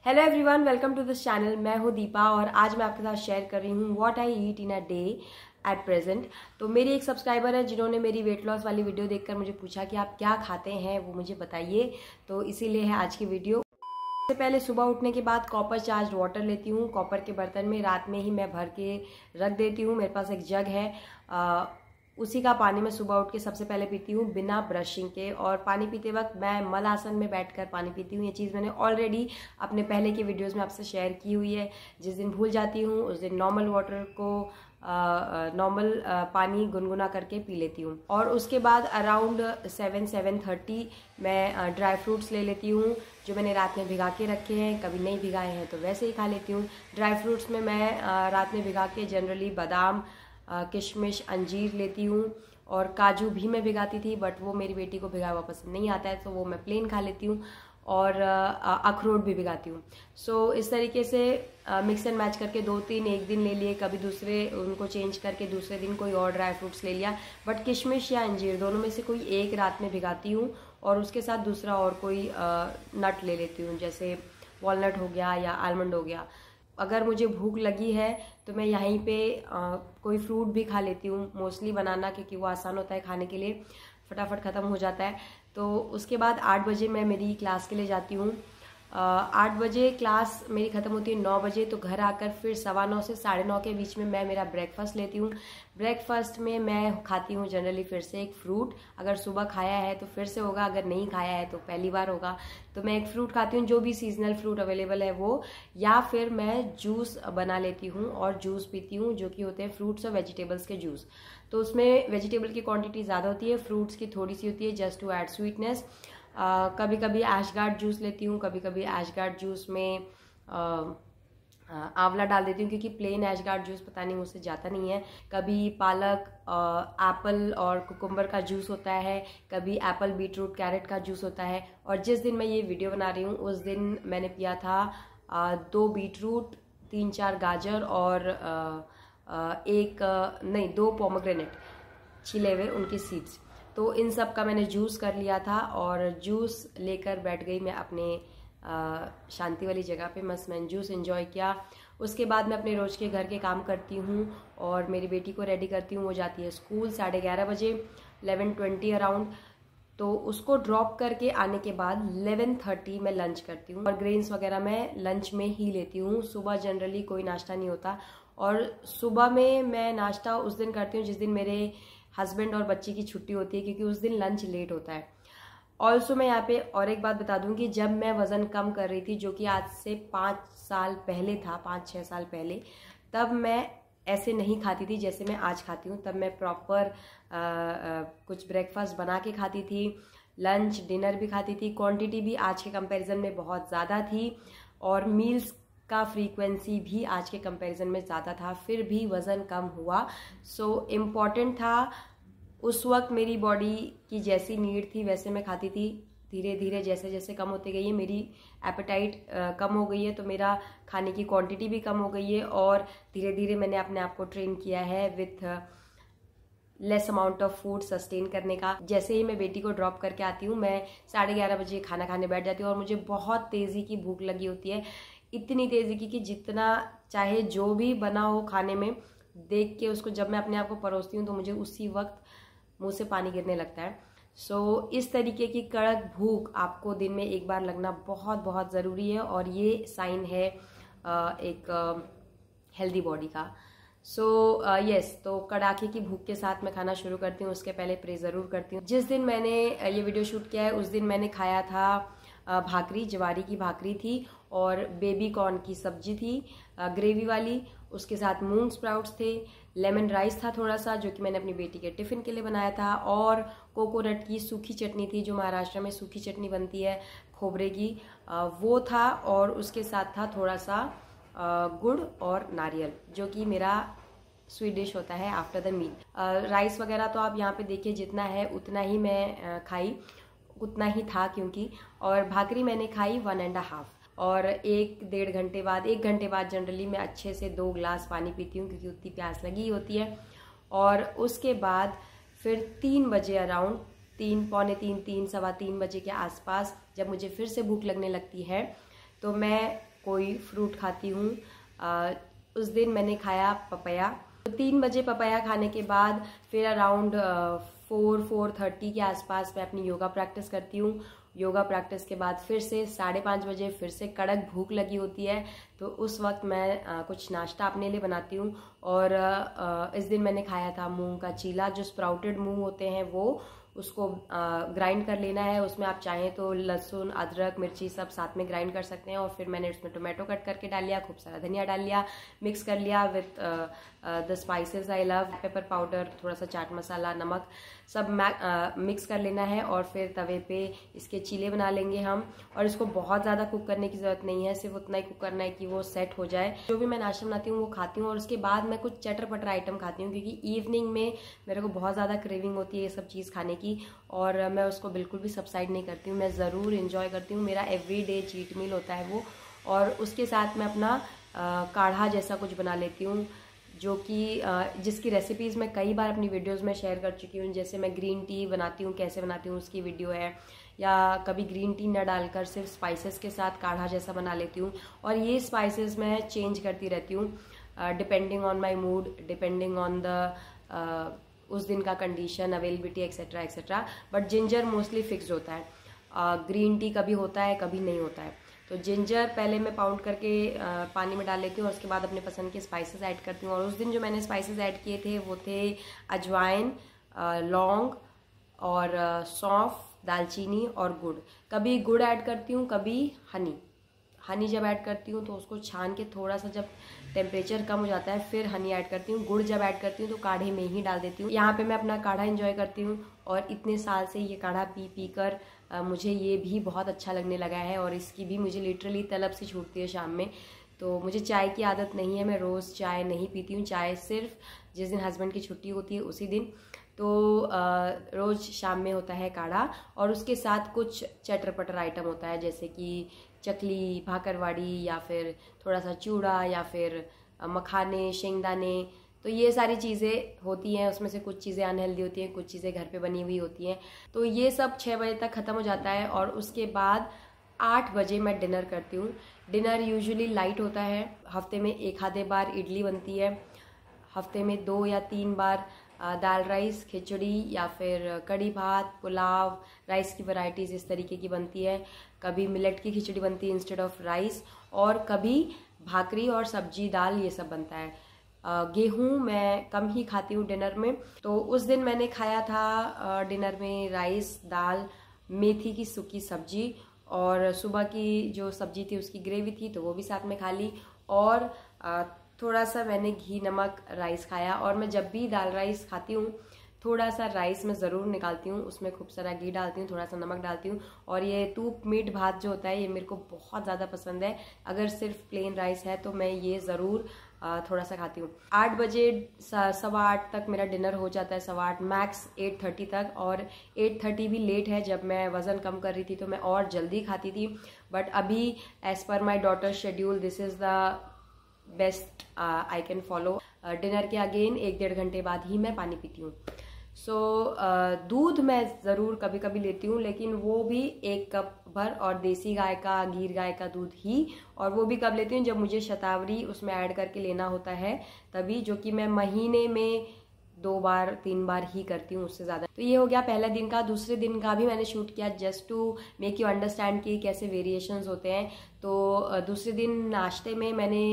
Hello everyone, welcome to this channel. मैं हूँ दीपा और आज मैं आपके साथ शेयर कर रही हूँ what I eat in a day at present. तो मेरी एक सब्सक्राइबर है जिन्होंने मेरी वेट लॉस वाली वीडियो देखकर मुझे पूछा कि आप क्या खाते हैं, वो मुझे बताइए। तो इसीलिए है आज की वीडियो। सबसे पहले सुबह उठने के बाद कॉपर चार्ज वाटर लेती हूँ। कॉपर के बर्तन में रात में ही मैं भर के रख देती हूँ। मेरे पास एक जग है, उसी का पानी मैं सुबह उठ के सबसे पहले पीती हूँ बिना ब्रशिंग के। और पानी पीते वक्त मैं मल आसन में बैठकर पानी पीती हूँ। ये चीज़ मैंने ऑलरेडी अपने पहले की वीडियोस में आपसे शेयर की हुई है। जिस दिन भूल जाती हूँ उस दिन नॉर्मल वाटर को नॉर्मल पानी गुनगुना करके पी लेती हूँ। और उसके बाद अराउंड 7-7:30 मैं ड्राई फ्रूट्स ले लेती हूँ जो मैंने रात में भिगा के रखे हैं। कभी नहीं भिगाए हैं तो वैसे ही खा लेती हूँ। ड्राई फ्रूट्स में मैं रात में भिगा के जनरली बादाम, किशमिश, अंजीर लेती हूँ। और काजू भी मैं भिगाती थी, बट वो मेरी बेटी को भिगाया हुआ पसंद नहीं आता है तो वो मैं प्लेन खा लेती हूँ। और अखरोट भी भिगाती हूँ। सो इस तरीके से मिक्स एंड मैच करके 2-3 एक दिन ले लिए, कभी दूसरे उनको चेंज करके दूसरे दिन कोई और ड्राई फ्रूट्स ले लिया। बट किशमिश या अंजीर दोनों में से कोई एक रात में भिगाती हूँ और उसके साथ दूसरा और कोई नट ले लेती हूँ, जैसे वॉलनट हो गया या आलमंड हो गया। अगर मुझे भूख लगी है तो मैं यहीं पे कोई फ्रूट भी खा लेती हूँ। मोस्टली बनाना, क्योंकि वो आसान होता है खाने के लिए, फटाफट ख़त्म हो जाता है। तो उसके बाद 8 बजे मैं मेरी क्लास के लिए जाती हूँ। 8 बजे क्लास मेरी ख़त्म होती है 9 बजे। तो घर आकर फिर 9:15 से 9:30 के बीच में मैं मेरा ब्रेकफास्ट लेती हूँ। ब्रेकफास्ट में मैं खाती हूँ जनरली फिर से एक फ्रूट। अगर सुबह खाया है तो फिर से होगा, अगर नहीं खाया है तो पहली बार होगा। तो मैं एक फ्रूट खाती हूँ, जो भी सीजनल फ्रूट अवेलेबल है वो, या फिर मैं जूस बना लेती हूँ और जूस पीती हूँ, जो कि होते हैं फ्रूट्स और वेजिटेबल्स के जूस। तो उसमें वेजिटेबल की क्वांटिटी ज़्यादा होती है, फ्रूट्स की थोड़ी सी होती है, जस्ट टू ऐड स्वीटनेस। कभी कभी ऐशगार्ड जूस लेती हूँ। कभी कभी ऐशगार्ड जूस में आंवला डाल देती हूँ, क्योंकि प्लेन ऐशगार्ड जूस पता नहीं मुझसे जाता नहीं है। कभी पालक, एप्पल और कुकुम्बर का जूस होता है, कभी एप्पल, बीटरूट, कैरेट का जूस होता है। और जिस दिन मैं ये वीडियो बना रही हूँ उस दिन मैंने पिया था 2 बीटरूट, 3-4 गाजर और 2 पोमेग्रेनेट छिले हुए, उनके सीड्स। तो इन सब का मैंने जूस कर लिया था और जूस लेकर बैठ गई मैं अपने शांति वाली जगह पे। मस्त मैंने जूस एंजॉय किया। उसके बाद मैं अपने रोज के घर के काम करती हूँ और मेरी बेटी को रेडी करती हूँ। वो जाती है स्कूल 11:30 बजे, 11:20 अराउंड। तो उसको ड्रॉप करके आने के बाद 11:30 मैं लंच करती हूँ। और ग्रेन्स वगैरह मैं लंच में ही लेती हूँ। सुबह जनरली कोई नाश्ता नहीं होता। और सुबह में मैं नाश्ता उस दिन करती हूँ जिस दिन मेरे हस्बैंड और बच्ची की छुट्टी होती है, क्योंकि उस दिन लंच लेट होता है। ऑल्सो मैं यहाँ पे और एक बात बता दूं कि जब मैं वज़न कम कर रही थी, जो कि आज से 5 साल पहले था, 5-6 साल पहले, तब मैं ऐसे नहीं खाती थी जैसे मैं आज खाती हूँ। तब मैं प्रॉपर कुछ ब्रेकफास्ट बना के खाती थी, लंच डिनर भी खाती थी। क्वांटिटी भी आज के कंपैरिजन में बहुत ज़्यादा थी और मील्स का फ्रीक्वेंसी भी आज के कंपैरिजन में ज़्यादा था, फिर भी वज़न कम हुआ। सो इम्पॉर्टेंट था। उस वक्त मेरी बॉडी की जैसी नीड थी वैसे मैं खाती थी। धीरे धीरे जैसे जैसे कम होती गई है, मेरी एपेटाइट कम हो गई है, तो मेरा खाने की क्वांटिटी भी कम हो गई है। और धीरे धीरे मैंने अपने आप को ट्रेन किया है with less amount of food sustain करने का। जैसे ही मैं बेटी को ड्रॉप करके आती हूँ, मैं 11:30 बजे खाना खाने बैठ जाती हूँ और मुझे बहुत तेज़ी की भूख लगी होती है। इतनी तेज़ी की कि जितना चाहे जो भी बना हो खाने में, देख के उसको जब मैं अपने आप को परोसती हूँ तो मुझे उसी वक्त मुंह से पानी गिरने लगता है। सो इस तरीके की कड़क भूख आपको दिन में एक बार लगना बहुत बहुत ज़रूरी है और ये साइन है एक हेल्दी बॉडी का। सो यस, तो कड़ाके की भूख के साथ मैं खाना शुरू करती हूँ। उसके पहले प्रे ज़रूर करती हूँ। जिस दिन मैंने ये वीडियो शूट किया है उस दिन मैंने खाया था भाकरी, ज्वारी की भाकरी थी और बेबी कॉर्न की सब्जी थी, ग्रेवी वाली। उसके साथ मूंग स्प्राउट्स थे, लेमन राइस था थोड़ा सा, जो कि मैंने अपनी बेटी के टिफ़िन के लिए बनाया था, और कोकोनट की सूखी चटनी थी, जो महाराष्ट्र में सूखी चटनी बनती है खोबरे की, वो था। और उसके साथ था थोड़ा सा गुड़ और नारियल, जो कि मेरा स्वीट डिश होता है आफ्टर द मील। राइस वगैरह तो आप यहाँ पे देखिए जितना है उतना ही मैं खाई, उतना ही था क्योंकि। और भाकरी मैंने खाई 1.5। और 1-1.5 घंटे बाद, 1 घंटे बाद जनरली मैं अच्छे से 2 गिलास पानी पीती हूँ, क्योंकि उतनी प्यास लगी होती है। और उसके बाद फिर 3 बजे अराउंड, 3, पौने 3, 3, सवा 3 बजे के आसपास जब मुझे फिर से भूख लगने लगती है, तो मैं कोई फ्रूट खाती हूँ। उस दिन मैंने खाया पपाया। तो 3 बजे पपाया खाने के बाद फिर अराउंड 4-4:30 के आसपास मैं अपनी योगा प्रैक्टिस करती हूँ। योगा प्रैक्टिस के बाद फिर से 5:30 बजे फिर से कड़क भूख लगी होती है, तो उस वक्त मैं कुछ नाश्ता अपने लिए बनाती हूँ। और इस दिन मैंने खाया था मूंग का चीला, जो स्प्राउटेड मूंग होते हैं वो, उसको ग्राइंड कर लेना है। उसमें आप चाहें तो लहसुन, अदरक, मिर्ची सब साथ में ग्राइंड कर सकते हैं। और फिर मैंने उसमें टोमेटो कट करके डाल लिया, खूब सारा धनिया डाल लिया, मिक्स कर लिया with the spices I love, pepper powder, थोड़ा सा चाट मसाला, नमक, सब मिक्स कर लेना है। और फिर तवे पे इसके चीले बना लेंगे हम। और इसको बहुत ज़्यादा कुक करने की ज़रूरत नहीं है, सिर्फ उतना ही कुक करना है कि वो सेट हो जाए। जो भी मैं नाश्ता बनाती हूँ वो खाती हूँ, और उसके बाद मैं कुछ चटर पटर आइटम खाती हूँ, क्योंकि इवनिंग में मेरे को बहुत ज़्यादा क्रेविंग होती है ये सब चीज़ खाने की, और मैं उसको बिल्कुल भी सबसाइड नहीं करती हूँ। मैं ज़रूर इंजॉय करती हूँ, मेरा एवरीडे चीट मील होता है वो। और उसके साथ मैं अपना काढ़ा जैसा कुछ बना लेती हूँ, जो कि जिसकी रेसिपीज़ मैं कई बार अपनी वीडियोस में शेयर कर चुकी हूँ। जैसे मैं ग्रीन टी बनाती हूँ, कैसे बनाती हूँ उसकी वीडियो है, या कभी ग्रीन टी न डालकर सिर्फ स्पाइसेस के साथ काढ़ा जैसा बना लेती हूँ। और ये स्पाइसेस मैं चेंज करती रहती हूँ depending on my mood, depending on the उस दिन का condition, availability, etcetera etcetera. But ginger mostly fixed होता है। ग्रीन टी कभी होता है, कभी नहीं होता है। तो जिंजर पहले मैं पाउंड करके पानी में डाल लेती हूँ, और उसके बाद अपने पसंद के स्पाइसेस ऐड करती हूँ। और उस दिन जो मैंने स्पाइसेस ऐड किए थे वो थे अजवाइन, लौंग और सौंफ, दालचीनी और गुड़। कभी गुड़ ऐड करती हूँ, कभी हनी जब ऐड करती हूँ तो उसको छान के थोड़ा सा जब टेम्परेचर कम हो जाता है फिर हनी ऐड करती हूँ। गुड़ जब ऐड करती हूँ तो काढ़े में ही डाल देती हूँ। यहाँ पे मैं अपना काढ़ा एंजॉय करती हूँ, और इतने साल से ये काढ़ा पी कर मुझे ये भी बहुत अच्छा लगने लगा है, और इसकी भी मुझे लिटरली तलब सी छूटती है शाम में। तो मुझे चाय की आदत नहीं है, मैं रोज़ चाय नहीं पीती हूँ। चाय सिर्फ जिस दिन हस्बैंड की छुट्टी होती है उसी दिन। तो रोज़ शाम में होता है काढ़ा, और उसके साथ कुछ चटर पटर आइटम होता है, जैसे कि चकली, भाकरवाड़ी, या फिर थोड़ा सा चूड़ा, या फिर मखाने, शेंगदाने। तो ये सारी चीज़ें होती हैं। उसमें से कुछ चीज़ें अनहेल्दी होती हैं, कुछ चीज़ें घर पे बनी हुई होती हैं। तो ये सब 6 बजे तक ख़त्म हो जाता है, और उसके बाद 8 बजे मैं डिनर करती हूँ। डिनर यूजुअली लाइट होता है। हफ्ते में 1 आधे बार इडली बनती है, हफ्ते में 2 या 3 बार दाल राइस, खिचड़ी, या फिर कड़ी भात, पुलाव, राइस की वैरायटीज़ इस तरीके की बनती है। कभी मिलेट की खिचड़ी बनती है इंस्टेड ऑफ राइस, और कभी भाकरी और सब्जी, दाल, ये सब बनता है। गेहूँ मैं कम ही खाती हूँ डिनर में। तो उस दिन मैंने खाया था डिनर में राइस, दाल, मेथी की सूखी सब्जी, और सुबह की जो सब्जी थी उसकी ग्रेवी थी तो वो भी साथ में खा ली। और थोड़ा सा मैंने घी नमक राइस खाया। और मैं जब भी दाल राइस खाती हूँ थोड़ा सा राइस में ज़रूर निकालती हूँ, उसमें खूब सारा घी डालती हूँ, थोड़ा सा नमक डालती हूँ। और ये तूप मीट भात जो होता है ये मेरे को बहुत ज़्यादा पसंद है। अगर सिर्फ प्लेन राइस है तो मैं ये ज़रूर थोड़ा सा खाती हूँ। 8 बजे 8:15 तक मेरा डिनर हो जाता है, 8:15 मैक्स 8:30 तक। और 8:30 भी लेट है, जब मैं वज़न कम कर रही थी तो मैं और जल्दी खाती थी। बट अभी as per my daughter schedule this is the best I can follow. Dinner के अगेन 1-1.5 घंटे बाद ही मैं पानी पीती हूँ। सो दूध मैं ज़रूर कभी कभी लेती हूँ, लेकिन वो भी 1 कप भर, और देसी गाय का, गीर गाय का दूध ही। और वो भी कब लेती हूँ जब मुझे शतावरी उसमें ऐड करके लेना होता है तभी, जो कि मैं महीने में 2 बार 3 बार ही करती हूँ, उससे ज़्यादा। तो ये हो गया पहले दिन का। दूसरे दिन का भी मैंने शूट किया just to make you understand कि कैसे वेरिएशंस होते हैं। तो दूसरे दिन नाश्ते में मैंने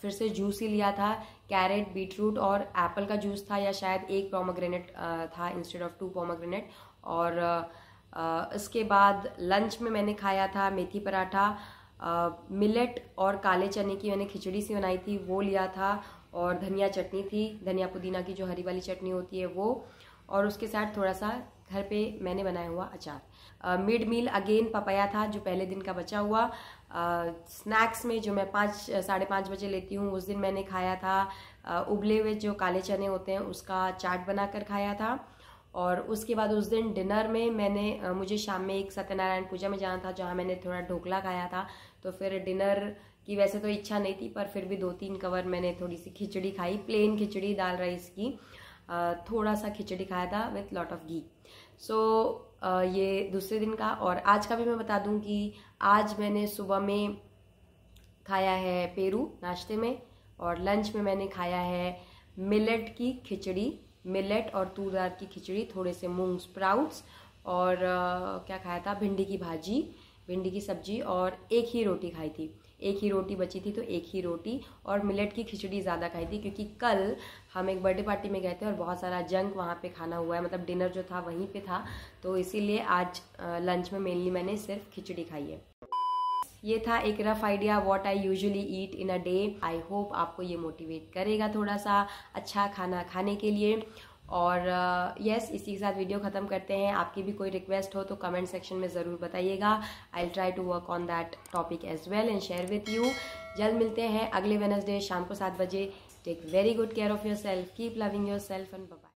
फिर से जूस ही लिया था। कैरेट, बीटरूट और एप्पल का जूस था, या शायद 1 पोमेग्रेनेट था इंस्टेड ऑफ 2 पोमेग्रेनेट। और इसके बाद लंच में मैंने खाया था मेथी पराठा, मिलेट और काले चने की मैंने खिचड़ी सी बनाई थी, वो लिया था। और धनिया चटनी थी, धनिया पुदीना की जो हरी वाली चटनी होती है वो। और उसके साथ थोड़ा सा घर पे मैंने बनाया हुआ अचार। मिड मील अगेन पपाया था जो पहले दिन का बचा हुआ। स्नैक्स में जो मैं 5-5:30 बजे लेती हूँ, उस दिन मैंने खाया था उबले हुए जो काले चने होते हैं उसका चाट बनाकर खाया था। और उसके बाद उस दिन डिनर में मैंने मुझे शाम में एक सत्यनारायण पूजा में जाना था जहाँ मैंने थोड़ा ढोकला खाया था। तो फिर डिनर की वैसे तो इच्छा नहीं थी, पर फिर भी 2-3 कवर मैंने थोड़ी सी खिचड़ी खाई, प्लेन खिचड़ी दाल राइस की। थोड़ा सा खिचड़ी खाया था विथ लॉट ऑफ घी। सो ये दूसरे दिन का। और आज का भी मैं बता दूं कि आज मैंने सुबह में खाया है पेरू नाश्ते में, और लंच में मैंने खाया है मिलेट की खिचड़ी, मिलेट और तूर दाल की खिचड़ी, थोड़े से मूंग स्प्राउट्स, और क्या खाया था, भिंडी की भाजी, भिंडी की सब्जी, और एक ही रोटी खाई थी। एक ही रोटी बची थी तो एक ही रोटी, और मिलेट की खिचड़ी ज़्यादा खाई थी क्योंकि कल हम एक बर्थडे पार्टी में गए थे और बहुत सारा जंक वहाँ पे खाना हुआ है, मतलब डिनर जो था वहीं पे था, तो इसीलिए आज लंच में मेनली मैंने सिर्फ खिचड़ी खाई है। ये था एक rough idea what I usually eat in a day. I hope आपको ये मोटिवेट करेगा थोड़ा सा अच्छा खाना खाने के लिए। और यस इसी के साथ वीडियो ख़त्म करते हैं। आपकी भी कोई रिक्वेस्ट हो तो कमेंट सेक्शन में ज़रूर बताइएगा। I will try to work on that topic as well and share with you. जल्द मिलते हैं अगले वेडनेसडे शाम को 7 बजे। Take very good care of yourself, keep loving yourself and bye.